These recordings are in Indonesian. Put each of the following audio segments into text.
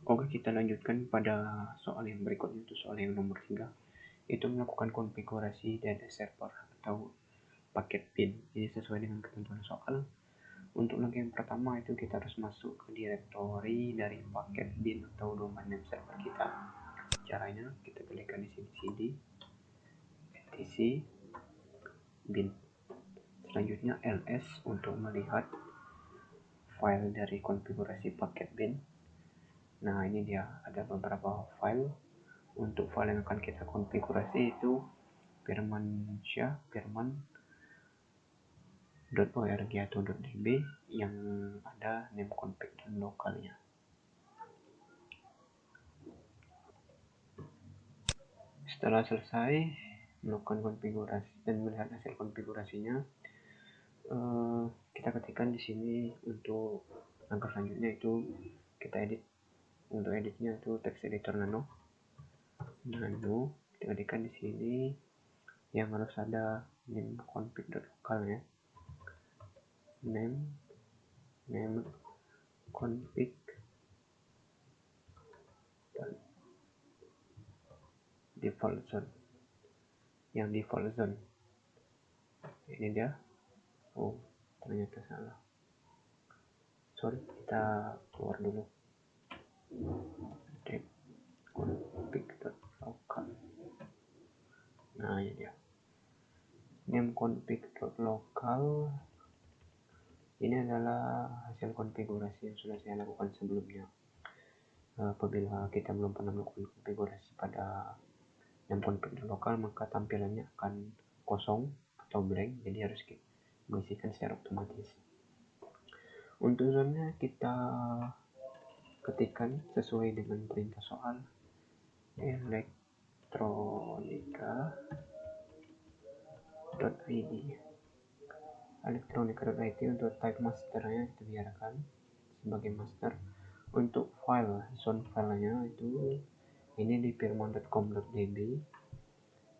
Oke, kita lanjutkan pada soal yang berikutnya, itu soal yang nomor 3. Itu melakukan konfigurasi DNS server atau paket bin. Ini sesuai dengan ketentuan soal. Untuk langkah yang pertama itu kita harus masuk ke directory dari paket bin atau domain name server kita. Caranya kita pilihkan di sini cd etc bin. Selanjutnya ls untuk melihat file dari konfigurasi paket bin. Nah, ini dia ada beberapa file. Untuk file yang akan kita konfigurasi itu firman.org atau .db yang ada name config dan lokalnya. Setelah selesai melakukan konfigurasi dan melihat hasil konfigurasinya, kita ketikkan di sini untuk langkah selanjutnya itu kita edit. Untuk editnya itu text editor nano kita ketikkan di sini yang harus ada name config.local ya, name config dan default zone. Yang default zone ini dia. Oh, ternyata salah. Sorry, kita keluar dulu. config.local. Nah, ini dia. Name config.local ini adalah hasil konfigurasi yang sudah saya lakukan sebelumnya. Apabila kita belum pernah melakukan konfigurasi pada name config.local, maka tampilannya akan kosong atau blank, jadi harus mengisikan secara otomatis. Untuk zone-nya kita ketikkan sesuai dengan perintah soal, electronica.id untuk type masternya kita biarkan sebagai master. Untuk file zone filenya itu ini di firman.com.db,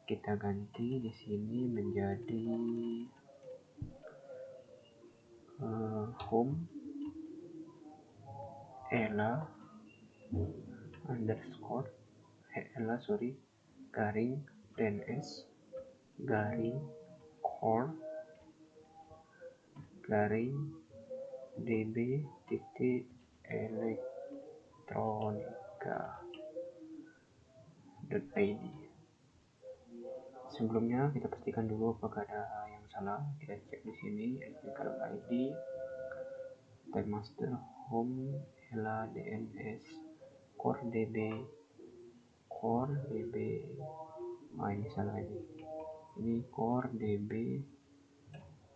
kita ganti di sini menjadi home garing DNS garing core garing db titik electronica.id. Sebelumnya kita pastikan dulu apakah ada yang salah. Kita cek di sini electronica.id, type master, home ela dns core db. Ini salah ini core db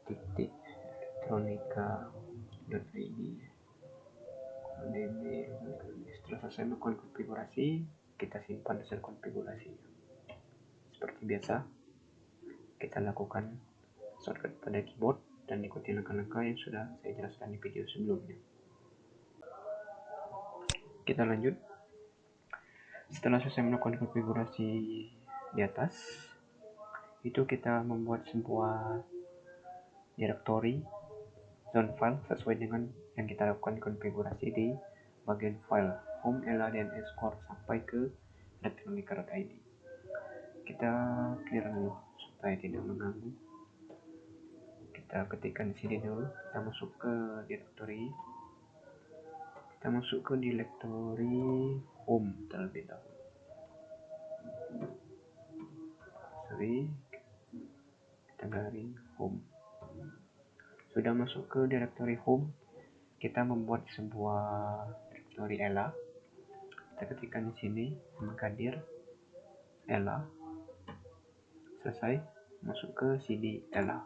titik electronica.id. Setelah selesai melakukan konfigurasi, kita simpan hasil konfigurasinya. Seperti biasa, kita lakukan shortcut pada keyboard dan ikuti langkah-langkah yang sudah saya jelaskan di video sebelumnya. Kita lanjut. Setelah selesai melakukan konfigurasi di atas, itu kita membuat sebuah directory zone file sesuai dengan yang kita lakukan konfigurasi di bagian file home ela dns core sampai ke electronica.id. Kita clear dulu supaya tidak mengganggu. Kita ketikkan di sini dulu, kita masuk ke directory. Kita masuk ke directory home terlebih dahulu. Kita garing home. Sudah masuk ke directory home, kita membuat sebuah directory ela. Kita ketikkan di sini mengkadir ela. Selesai, masuk ke cd ela.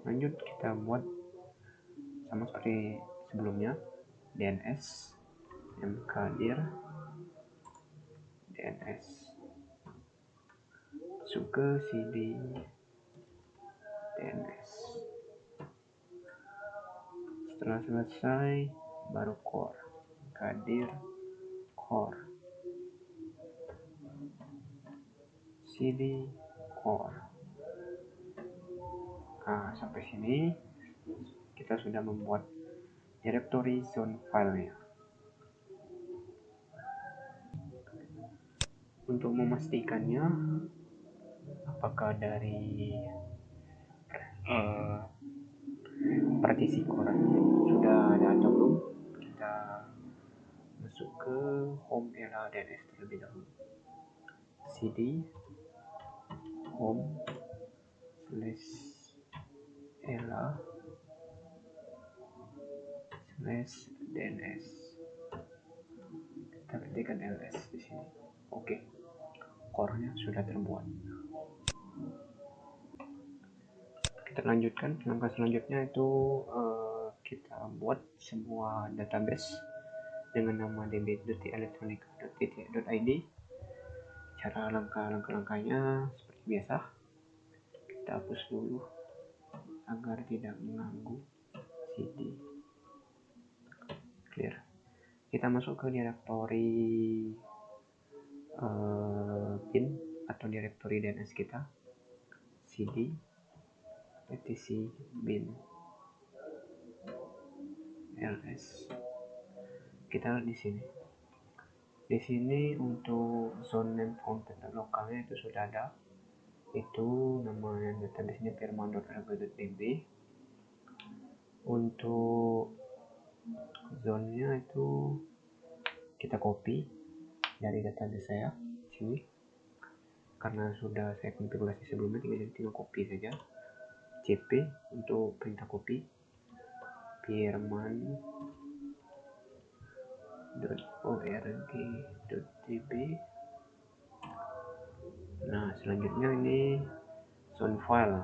Lanjut kita buat sama seperti sebelumnya, dns mkdir dns, masuk ke cd dns. Setelah selesai baru core, mkdir core cd core. Nah, sampai sini kita sudah membuat directory zone filenya. Untuk memastikannya apakah dari partisi core sudah ada atau belum, kita masuk ke home ela DNS terlebih dahulu. cd home slash ela slash DNS. Kita ketikkan ls di sini. Oke, core-nya sudah terbuat. Kita lanjutkan. Langkah selanjutnya itu kita buat sebuah database dengan nama db.electronica.tt.id. Cara langkah-langkahnya seperti biasa, kita hapus dulu agar tidak mengganggu cd clear. Kita masuk ke direktori bin atau direktori DNS kita, cd etc bin ls. Kita lihat di sini. Di sini untuk zone name content lokalnya itu sudah ada. Itu nama database-nya firman.rb.db. Untuk zone-nya itu kita copy dari database saya sini. Karena sudah saya konfigurasi sebelumnya, tinggal copy saja. cp untuk perintah copy firman.org.db. Nah, selanjutnya ini zone file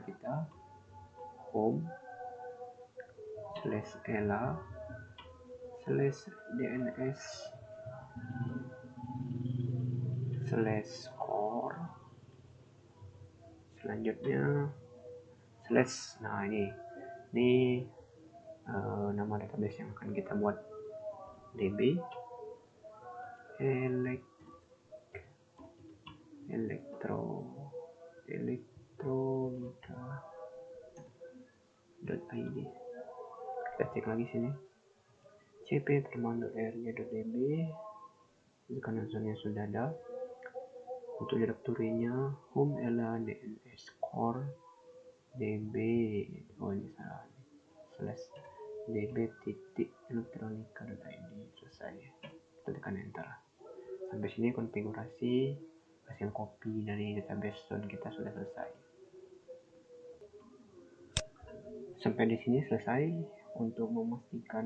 kita home slash ela slash dns slash core, selanjutnya slash. Nah, ini nama database yang akan kita buat, db electronica.id. Kita cek lagi sini, cp firman.org.db. karena zone sudah ada. Untuk direktorinya home ela dns core db, ini salah, slash db.electronica.id. selesai. Kita tekan enter. Sampai sini konfigurasi hasil copy dari database zone kita sudah selesai. Sampai di sini selesai. Untuk memastikan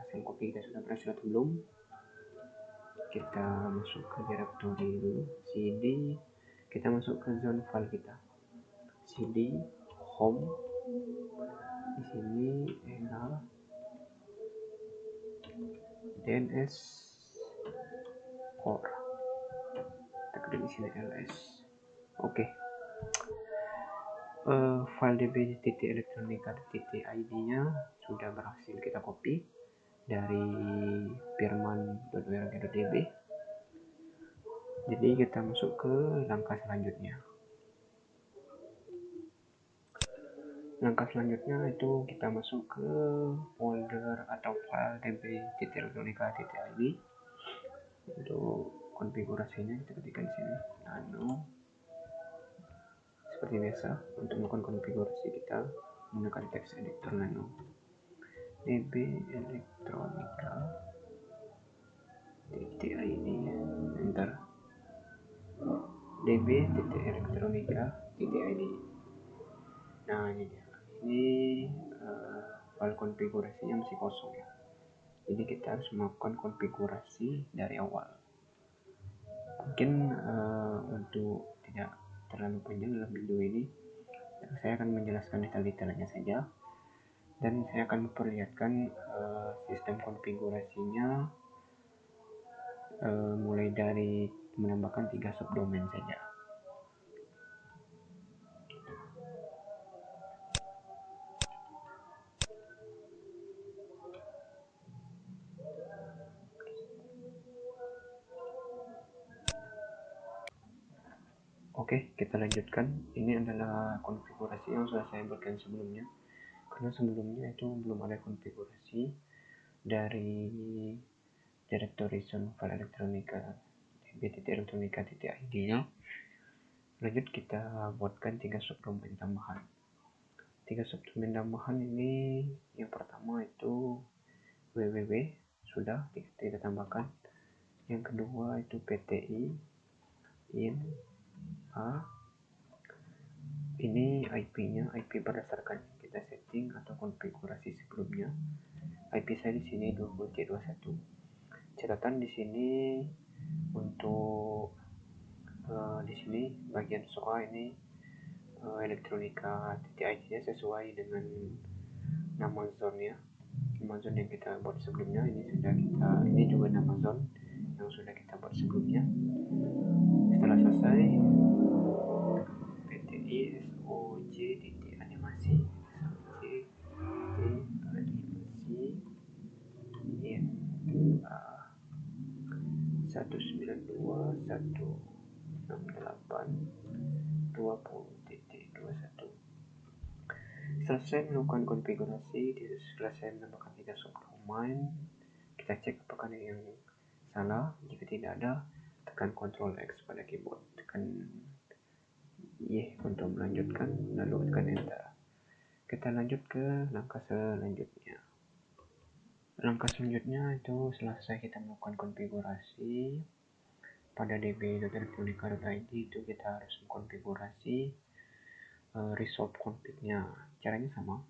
hasil copy kita sudah berhasil atau belum, kita masuk ke direktori dulu, cd, kita masuk ke zone file kita, cd home, di sini ela dns core, kita klik di sini ls. Oke. File db.electronica.id nya sudah berhasil kita copy dari firman.org.db. Jadi kita masuk ke langkah selanjutnya. Langkah selanjutnya itu kita masuk ke folder atau file db.electronica.id. Untuk konfigurasinya kita ketikkan di sini nano. Seperti biasa, untuk melakukan konfigurasi kita menggunakan teks editor nano. db electronica.id, enter. db.electronica.id. Nah, ini dia. Ini file konfigurasinya masih kosong ya. Jadi kita harus melakukan konfigurasi dari awal. Mungkin untuk tidak terlalu panjang dalam video ini, saya akan menjelaskan detail-detailnya saja, dan saya akan memperlihatkan sistem konfigurasinya mulai dari menambahkan 3 subdomain saja. Oke, kita lanjutkan. Ini adalah konfigurasi yang sudah saya buatkan sebelumnya. Karena sebelumnya itu belum ada konfigurasi dari directory zone file electronica ib.elektronika.id nya. Lanjut kita buatkan 3 subdomain tambahan. 3 subdomain tambahan ini yang pertama itu www, sudah kita tambahkan. Yang kedua itu pti in a, ini IP-nya, IP berdasarkan kita setting atau konfigurasi sebelumnya. IP saya di sini 20.21. Catatan di sini untuk di sini bagian soal ini elektronika.id nya sesuai dengan nama zone-nya. Nama zone yang kita buat sebelumnya ini juga nama zone yang sudah kita buat sebelumnya. Setelah selesai, pti soj titik animasi in 192.168.20.21. Selesai melakukan konfigurasi, selesai menambahkan 3 subdomain, kita cek apakah ada yang salah. Jika tidak ada, tekan Ctrl X pada keyboard, tekan Y untuk melanjutkan, lalu tekan Enter. Kita lanjut ke langkah selanjutnya. Langkah selanjutnya itu selesai kita melakukan konfigurasi pada db.elektronika.id, itu kita harus mengkonfigurasi resolve config-nya. Caranya sama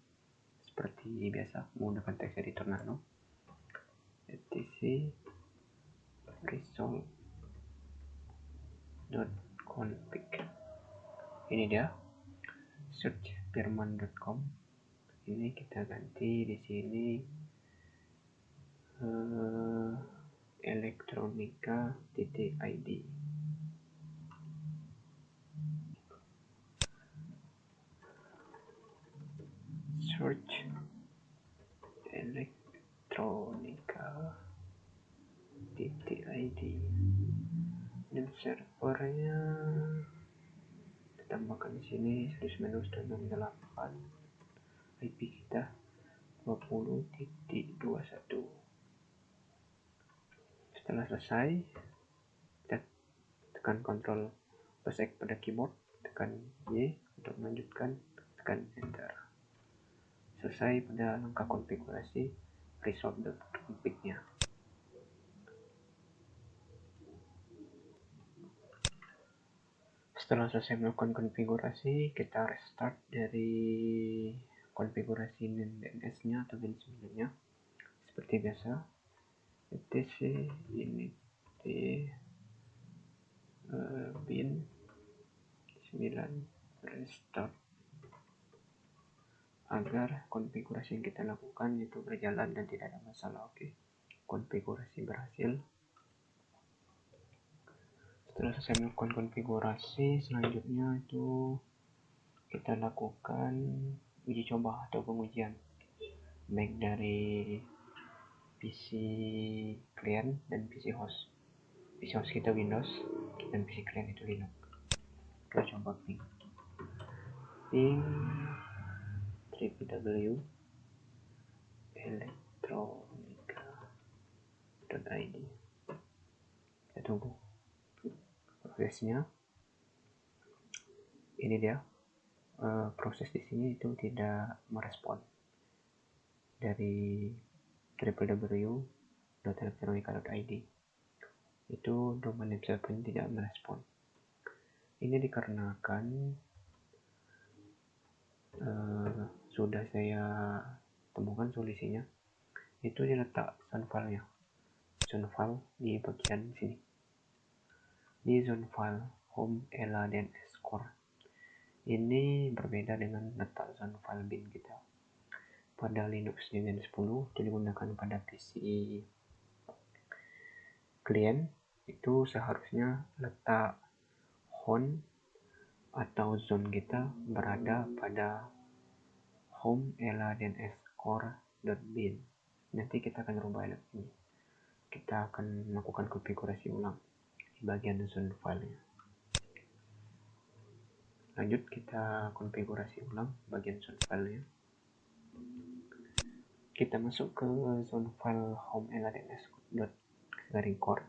seperti biasa menggunakan text editor nano, etc resolve.config. Ini dia, search firman.com. Ini kita ganti di sini elektronika.id. Search elektronika.id dan servernya tambahkan di sini 192.168. IP kita 20.21. Setelah selesai, kita tekan Ctrl plus X pada keyboard, tekan Y untuk melanjutkan, tekan Enter. Selesai pada langkah konfigurasi resolve.config-nya. Setelah selesai melakukan konfigurasi, kita restart dari konfigurasi DNS-nya atau bin 9-nya seperti biasa. etc init bin 9 restart agar konfigurasi yang kita lakukan itu berjalan dan tidak ada masalah. Oke, konfigurasi berhasil. Setelah selesai melakukan konfigurasi, selanjutnya itu kita lakukan uji coba atau pengujian baik dari PC klien dan PC host. PC host kita Windows dan PC klien itu Linux. Kita coba ping www.elektronika.id. Kita tunggu prosesnya. Ini dia, proses di sini itu tidak merespon dari www.elektronika.id. Itu domain website ini tidak merespon. Ini dikarenakan sudah saya temukan solusinya, itu diletak zone file di bagian sini, di zone file home ela dns core. Ini berbeda dengan letak zone file bin kita pada Linux Debian 10 itu digunakan pada PC klien. Itu seharusnya letak home atau zone kita berada pada home ela dns core.bin. Nanti kita akan rubah ini. Kita akan melakukan konfigurasi ulang di bagian zone file-nya. Lanjut kita konfigurasi ulang bagian zone file-nya. Kita masuk ke zone file home ela dns core.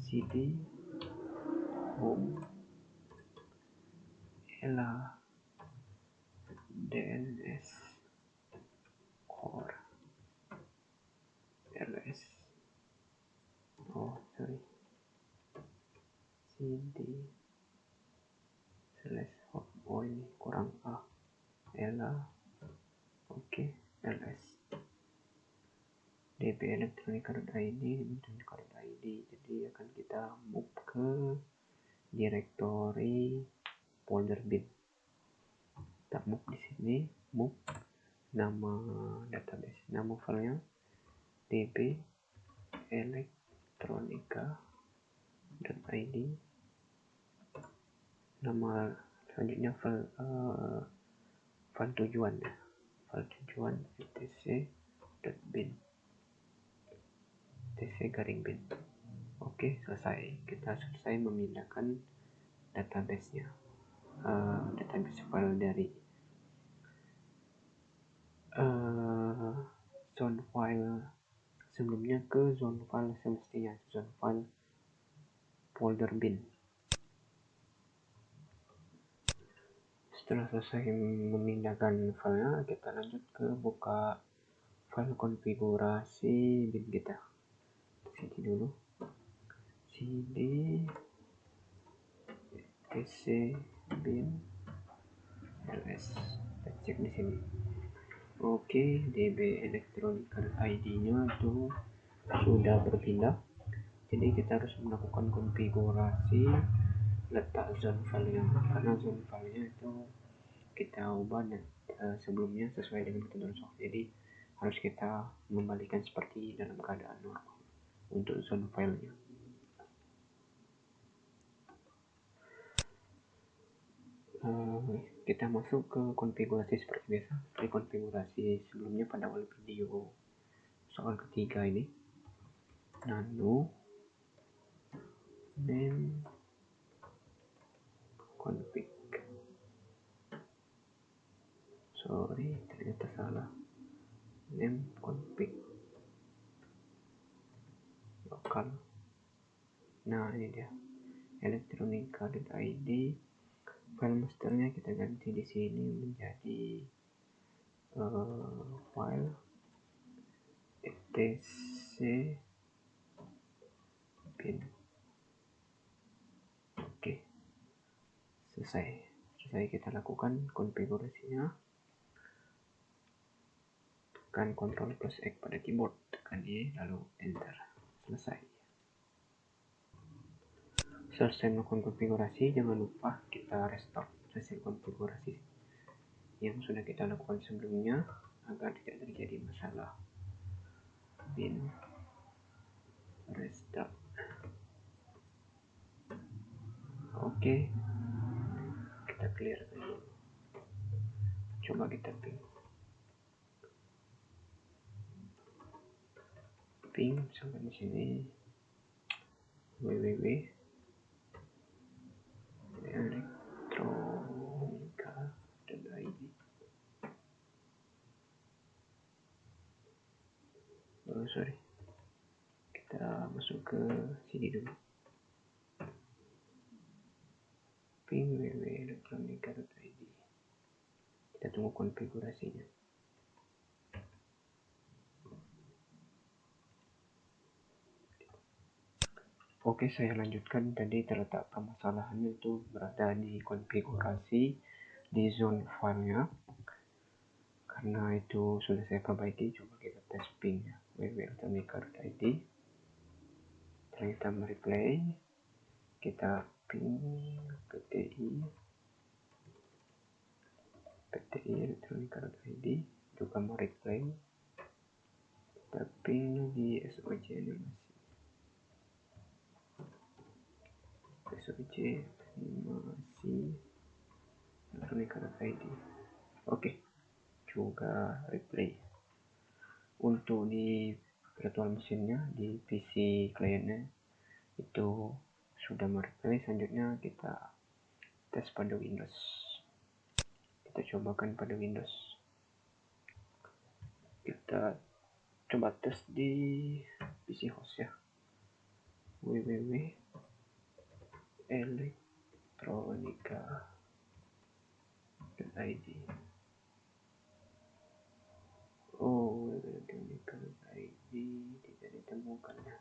cd home ela dns core ls cd home. Ini kurang a ela oke ls db elektronika.id elektronika.id. Jadi akan kita move ke directory folder bin. Kita move di sini, move nama database, nama filenya db elektronika.id. Nama selanjutnya file tujuan etc.bin etc.bin. Oke, selesai. Kita selesai memindahkan database-nya, database file dari zone file sebelumnya ke zone file semestinya, zone file folder bin. Setelah selesai memindahkan filenya, kita lanjut ke buka file konfigurasi bin kita. Cd dulu, cd tc bin ls. Kita cek di sini. Oke, db elektronika.id nya itu sudah berpindah. Jadi kita harus melakukan konfigurasi letak zone filenya, karena zone filenya itu kita ubah sebelumnya sesuai dengan ketentuan software. Jadi harus kita membalikan seperti dalam keadaan normal untuk zone filenya. Kita masuk ke konfigurasi seperti biasa, seperti konfigurasi sebelumnya pada awal video soal ketiga ini. Nano name config, ternyata salah, name config lokal. Nah, ini dia elektronika.id. File masternya kita ganti di sini menjadi file etc bin. Oke, selesai kita lakukan konfigurasinya. Tekan Ctrl plus X pada keyboard, tekan Y lalu enter. Selesai melakukan konfigurasi, jangan lupa kita restart hasil konfigurasi yang sudah kita lakukan sebelumnya agar tidak terjadi masalah. Bin restart. Oke, kita clear dulu. Coba kita ping sampai di sini www.elektronika.id. Kita masuk ke sini dulu, ping www.elektronika.id. Kita tunggu konfigurasinya. Oke, saya lanjutkan. Tadi terletak permasalahannya itu berada di konfigurasi di zone filenya. Karena itu sudah saya perbaiki, coba kita tes ping ya, www.elektronika.id. Kita mereplay, kita ping pti elektronika.id, juga mereplay, kita ping di SOC animasi. SOC animasi elektronika.id. Oke, juga replay. Untuk di virtual mesinnya, di PC kliennya itu sudah mereplay. Selanjutnya kita tes pada Windows. Kita cobakan pada Windows. Kita coba tes di PC host ya, www.elektronika.id. Oh, elektronika.id tidak ditemukan ya.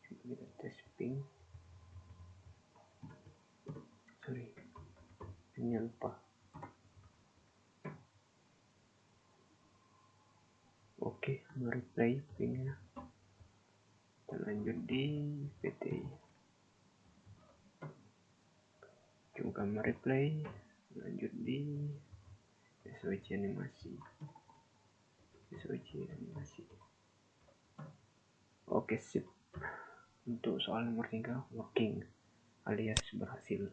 Coba kita tes ping. Sorry, pingnya lupa. Oke, mereplay pingnya. Kita lanjut di PTI. Coba mereplay, lanjut di SWC animasi. Oke, sip. Untuk soal nomor 3 working alias berhasil.